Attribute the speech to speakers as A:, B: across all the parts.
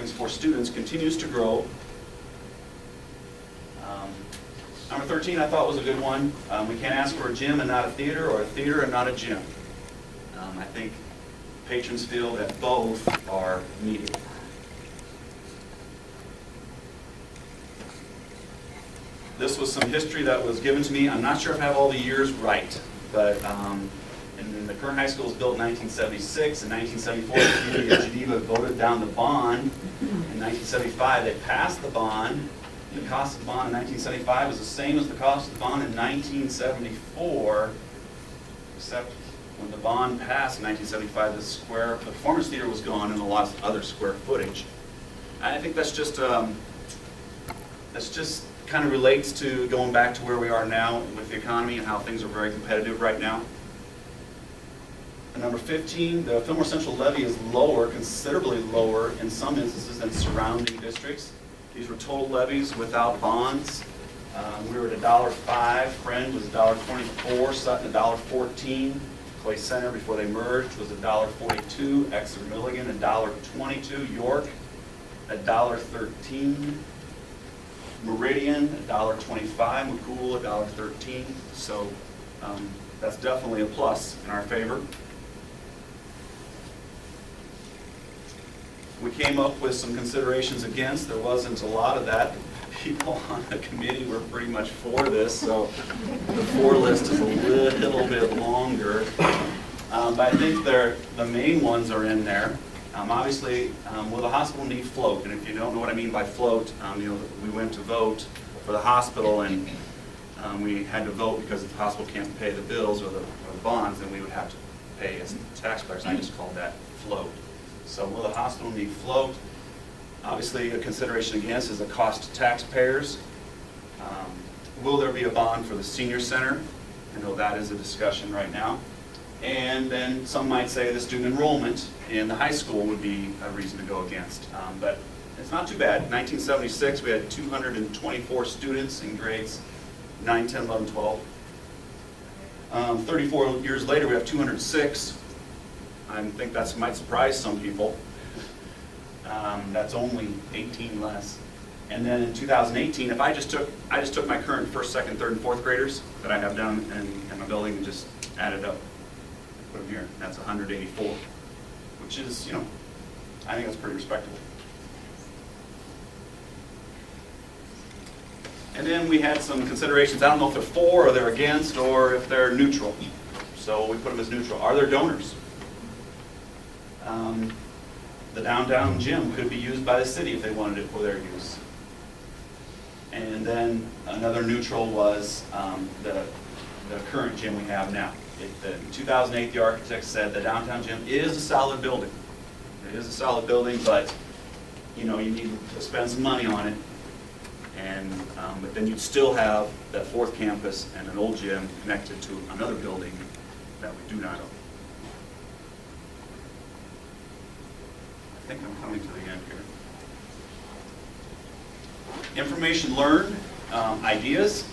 A: buildings for students continues to grow. Number 13 I thought was a good one. We can't ask for a gym and not a theater, or a theater and not a gym. I think patrons feel that both are needed. This was some history that was given to me. I'm not sure if I have all the years right, but in the current high school was built in 1976. In 1974, the community of Geneva voted down the bond. In 1975, they passed the bond. The cost of the bond in 1975 was the same as the cost of the bond in 1974, except when the bond passed in 1975, the performance theater was gone and a lot of other square footage. I think that's just kind of relates to going back to where we are now with the economy and how things are very competitive right now. And number 15, the Fillmore Central levy is lower, considerably lower in some instances than surrounding districts. These were total levies without bonds. We were at $1.05. Friend was $1.24. Sutton $1.14. Clay Center, before they merged, was $1.42. Exeter Milligan $1.22. York $1.13. Meridian $1.25. McCool $1.13. So that's definitely a plus in our favor. We came up with some considerations against. There wasn't a lot of that. People on the committee were pretty much for this, so the for list is a little bit longer. But I think the main ones are in there. Obviously, will the hospital need float? And if you don't know what I mean by float, we went to vote for the hospital, and we had to vote because if the hospital can't pay the bills or the bonds, then we would have to pay as taxpayers. And I just called that float. So will the hospital need float? Obviously, a consideration against is the cost to taxpayers. Will there be a bond for the senior center? I know that is a discussion right now. And then some might say the student enrollment in the high school would be a reason to go against. But it's not too bad. In 1976, we had 224 students in grades 9, 10, 11, 12. 34 years later, we have 206. I think that might surprise some people. That's only 18 less. And then in 2018, if I just took my current first, second, third, and fourth graders that I have down in my building and just added up, put them here, that's 184, which is, I think that's pretty respectable. And then we had some considerations. I don't know if they're for or they're against or if they're neutral. So we put them as neutral. Are there donors? The downtown gym could be used by the city if they wanted it for their use. And then another neutral was the current gym we have now. In 2008, the architect said the downtown gym is a solid building. It is a solid building, but you need to spend some money on it. And but then you'd still have that fourth campus and an old gym connected to another building that we do not own. I think I'm coming to the end here. Information learned, ideas.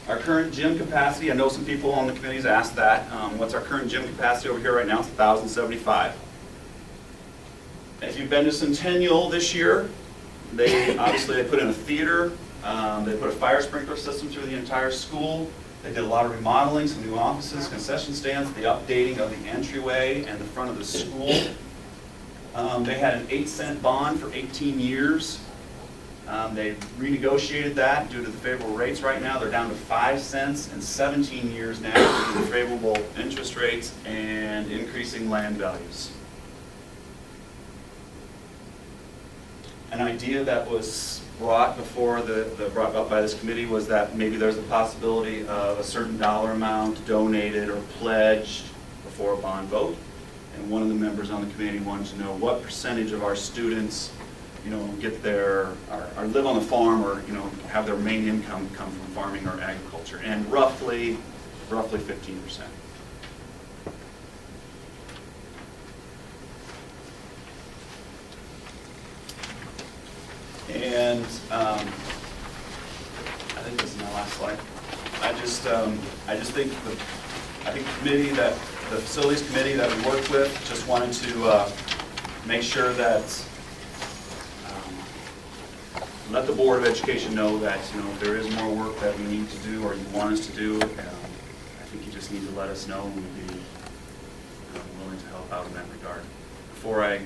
A: Our current gym capacity, I know some people on the committees asked that. What's our current gym capacity over here right now? It's 1,075. If you've been to Centennial this year, they put in a theater, they put a fire sprinkler system through the entire school. They did a lot of remodeling, some new offices, concession stands, the updating of the entryway and the front of the school. They had an 8-cent bond for 18 years. They renegotiated that due to the favorable rates right now. They're down to 5 cents in 17 years now due to the favorable interest rates and increasing land values. An idea that was brought up by this committee was that maybe there's a possibility of a certain dollar amount donated or pledged before a bond vote. And one of the members on the committee wanted to know what percentage of our students, get their or live on the farm or have their main income come from farming or agriculture, and roughly 15%. And I think this is my last slide. I just think the facilities committee that we worked with just wanted to make sure that let the Board of Education know that, if there is more work that we need to do or you want us to do, I think you just need to let us know, and we'll be willing to help out in that regard. Before I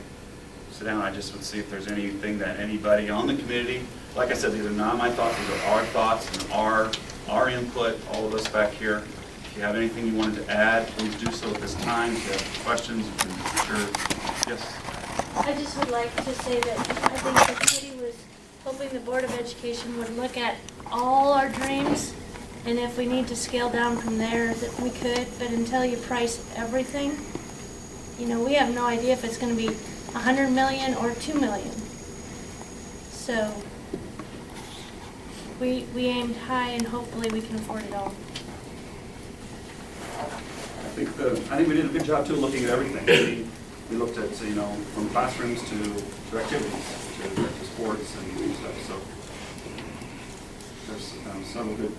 A: sit down, I just would see if there's anything that anybody on the committee, like I said, these are not my thoughts, these are our thoughts and our input, all of us back here. If you have anything you wanted to add, please do so at this time. If you have questions, you can sure. Yes.
B: I just would like to say that I think the committee was hoping the Board of Education would look at all our dreams, and if we need to scale down from there, that we could, but until you price everything, we have no idea if it's going to be 100 million or 2 million. So we aimed high, and hopefully we can afford it all.
A: I think we did a good job too, looking at everything. We looked at, from classrooms to activities, to sports and stuff. So there's several good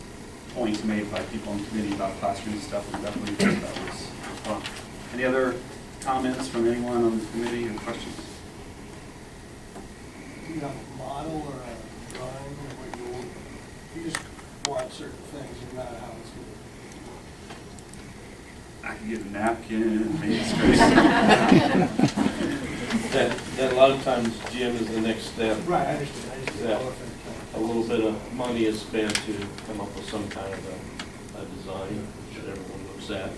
A: points made by people in the committee about classroom stuff, and definitely think that was fun. Any other comments from anyone on the committee and questions?
C: Do you have a model or a drawing of what you want? You just want certain things, and not how it's going to be.
A: I can get a napkin and maybe a scrape.
D: That a lot of times, Jim, is the next step.
C: Right, I understand. I just
D: Yeah.
C: don't know if
D: A little bit of money is spent to come up with some kind of a design that everyone looks at.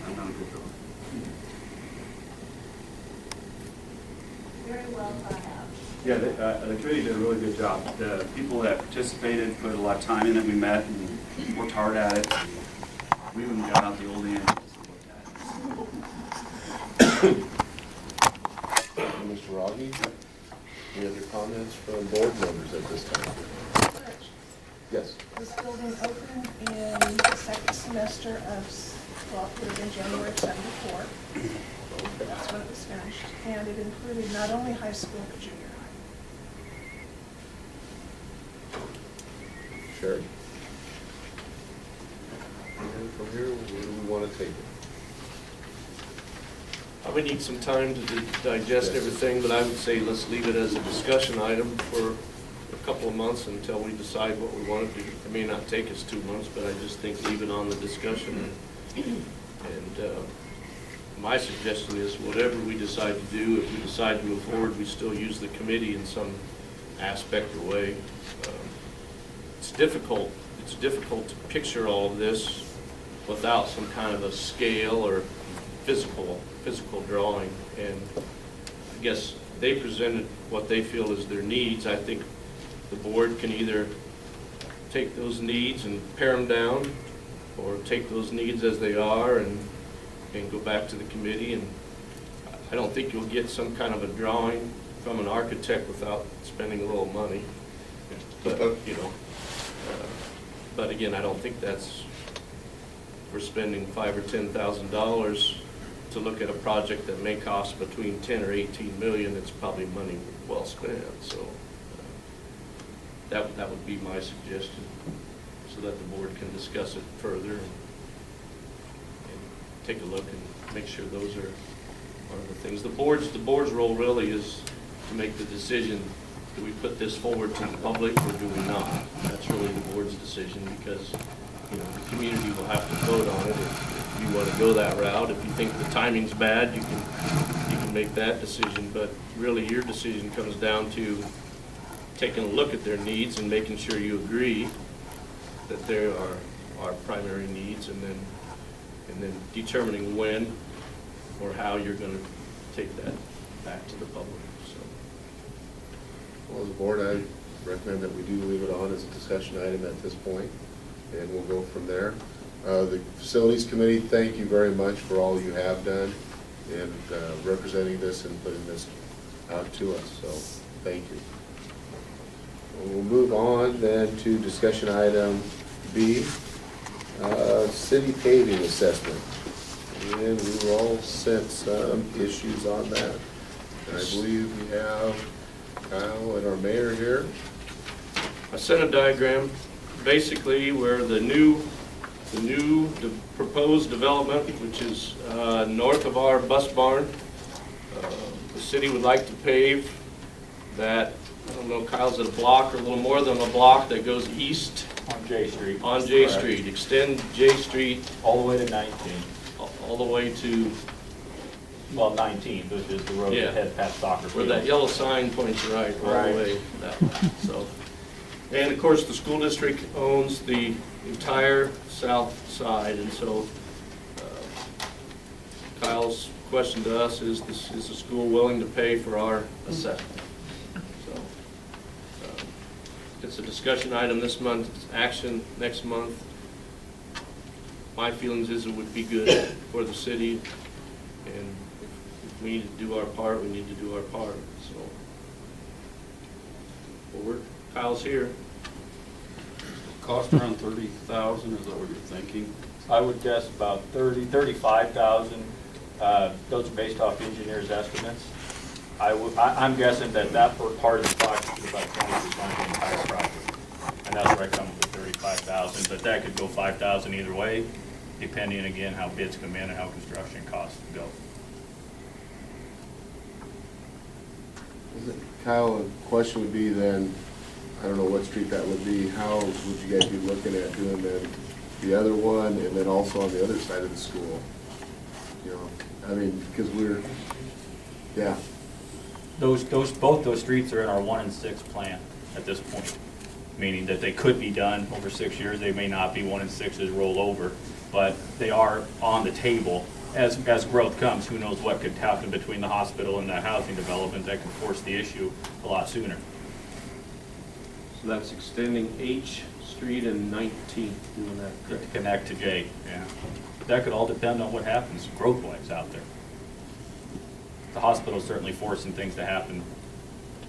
A: I'm not a good drawing.
B: Very well thought out.
A: Yeah, the committee did a really good job. The people that participated put a lot of time in it. We met and worked hard at it. We even got out the old ends to look at it.
E: Mr. Rogge, any other comments from board members at this time? Yes.
F: This building opened in the second semester of, well, it would have been January of '74. That's when it was finished. And it included not only high school, but junior high.
E: Sherry? And from here, where do we want to take it?
D: I would need some time to digest everything, but I would say let's leave it as a discussion item for a couple of months until we decide what we want to do. It may not take us 2 months, but I just think leave it on the discussion. And my suggestion is whatever we decide to do, if we decide to move forward, we still use the committee in some aspect or way. It's difficult to picture all of this without some kind of a scale or physical drawing. And I guess they presented what they feel is their needs. I think the board can either take those needs and pare them down, or take those needs as they are and go back to the committee. And I don't think you'll get some kind of a drawing from an architect without spending a little money. But, but again, I don't think that's, we're spending $5,000 or $10,000 to look at a project that may cost between 10 or 18 million. It's probably money well spent. So that would be my suggestion, so that the board can discuss it further and take a look and make sure those are the things. The board's role really is to make the decision: do we put this forward to the public or do we not? That's really the board's decision, because the community will have to vote on it if you want to go that route. If you think the timing's bad, you can make that decision. But really, your decision comes down to taking a look at their needs and making sure you agree that they are our primary needs, and then determining when or how you're going to take that back to the public. So,
E: Well, as a board, I recommend that we do leave it on as a discussion item at this point, and we'll go from there. The Facilities Committee, thank you very much for all you have done in representing this and putting this out to us, so thank you. We'll move on then to discussion item B, city paving assessment. And we were all sent some issues on that. And I believe we have Kyle and our mayor here.
D: I sent a diagram basically where the proposed development, which is north of our bus barn, the city would like to pave that I don't know, Kyle's at a block or a little more than a block that goes east
G: On J Street.
D: on J
G: Correct.
D: Street. Extend J Street
G: All the way to 19.
D: all the way to
G: Well, 19, which is the road
D: Yeah.
G: that heads past soccer
D: where
G: field.
D: that yellow sign points right, all the
G: Right.
D: way that way, so. And of course, the school district owns the entire south side, and so Kyle's question to us is the school willing to pay for our assessment? So, it's a discussion item this month, it's action next month. My feelings is it would be good for the city, and if we need to do our part, we need to do our part, so. Well, Kyle's here.
H: Cost around 30,000, is that what you're thinking?
G: I would guess about 35,000. Those are based off engineers' estimates. I'm guessing that part of the project is about 20% of the entire project. And that's where I come up with 35,000, but that could go 5,000 either way, depending again how bids come in and how construction costs go.
E: Kyle, the question would be then, I don't know what street that would be, how would you guys be looking at doing then the other one and then also on the other side of the school? You know, I mean, because yeah,
G: Both those streets are in our 1 and 6 plan at this point, meaning that they could be done over 6 years. They may not be 1 and 6s roll over, but they are on the table. As growth comes, who knows what could happen between the hospital and the housing development that could force the issue a lot sooner.
D: So that's extending H Street and 19th, doing that,
G: To
D: correct?
G: connect to J, yeah. But that could all depend on what happens growth-wise out there. The hospital's certainly forcing things to happen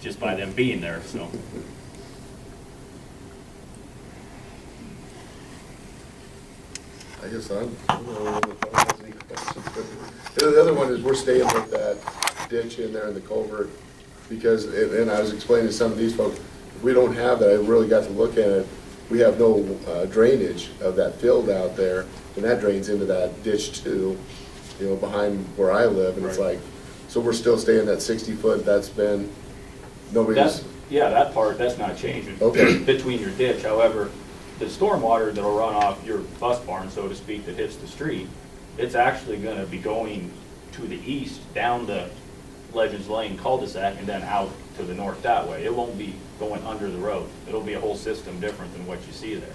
G: just by them being there, so.
E: I guess I don't know if I have any questions, but the other one is we're staying with that ditch in there in the culvert because, and I was explaining to some of these folks, if we don't have that, I really got to look at it, we have no drainage of that field out there, and that drains into that ditch too, you know, behind where I live, and it's
G: Right.
E: like, so we're still staying that 60 foot, that's been, nobody's,
G: That's, yeah, that part, that's not changing.
E: Okay.
G: Between your ditch, however, the stormwater that'll run off your bus barn, so to speak, that hits the street, it's actually gonna be going to the east, down the Legends Lane cul-de-sac, and then out to the north that way. It won't be going under the road. It'll be a whole system different than what you see there.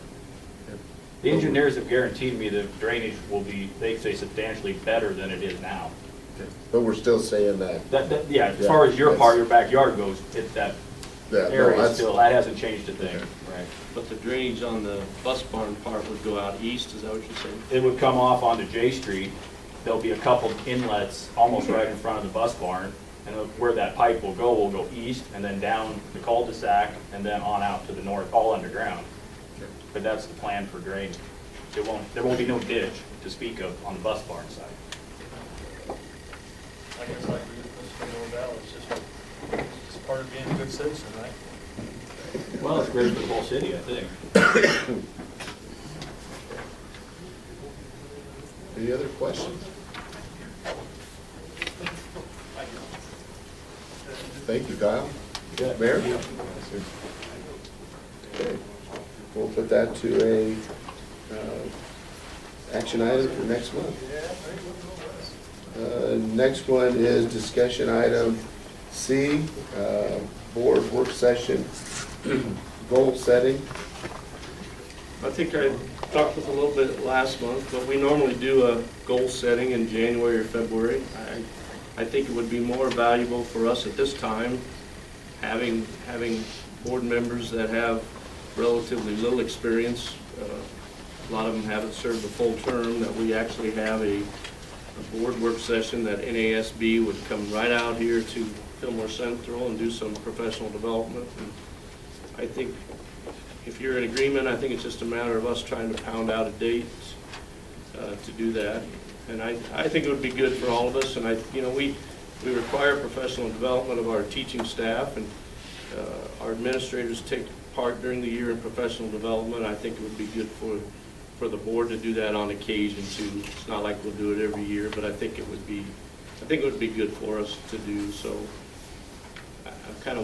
G: The engineers have guaranteed me that drainage will be, they say substantially better than it is now.
E: but we're still saying that.
G: Yeah, as far as your part, your backyard goes, that
E: No,
G: area
E: that's-
G: still, that hasn't changed a thing, right?
D: But the drainage on the bus barn part would go out east, is that what you're saying?
G: It would come off onto J Street. There'll be a couple inlets almost right in front of the bus barn. And where that pipe will go east and then down the cul-de-sac and then on out to the north, all underground. But that's the plan for drainage. There won't be no ditch to speak of on the bus barn side.
I: I guess I agree with Mr. Norvell, it's part of being a good citizen, right?
G: Well, it's great for the whole city, I think.
E: Any other questions? Thank you, Kyle.
G: Good.
E: Mayor? Okay. We'll put that to a action item for next month. Next one is discussion item C, board work session, goal setting.
D: I think I talked with a little bit last month, but we normally do a goal setting in January or February. I think it would be more valuable for us at this time, having board members that have relatively little experience. A lot of them haven't served a full term, that we actually have a board work session that NASB would come right out here to Fillmore Central and do some professional development. And I think if you're in agreement, I think it's just a matter of us trying to pound out a date to do that. And I think it would be good for all of us, and we require professional development of our teaching staff, and our administrators take part during the year in professional development. I think it would be good for the board to do that on occasion too. It's not like we'll do it every year, but I think it would be good for us to do. So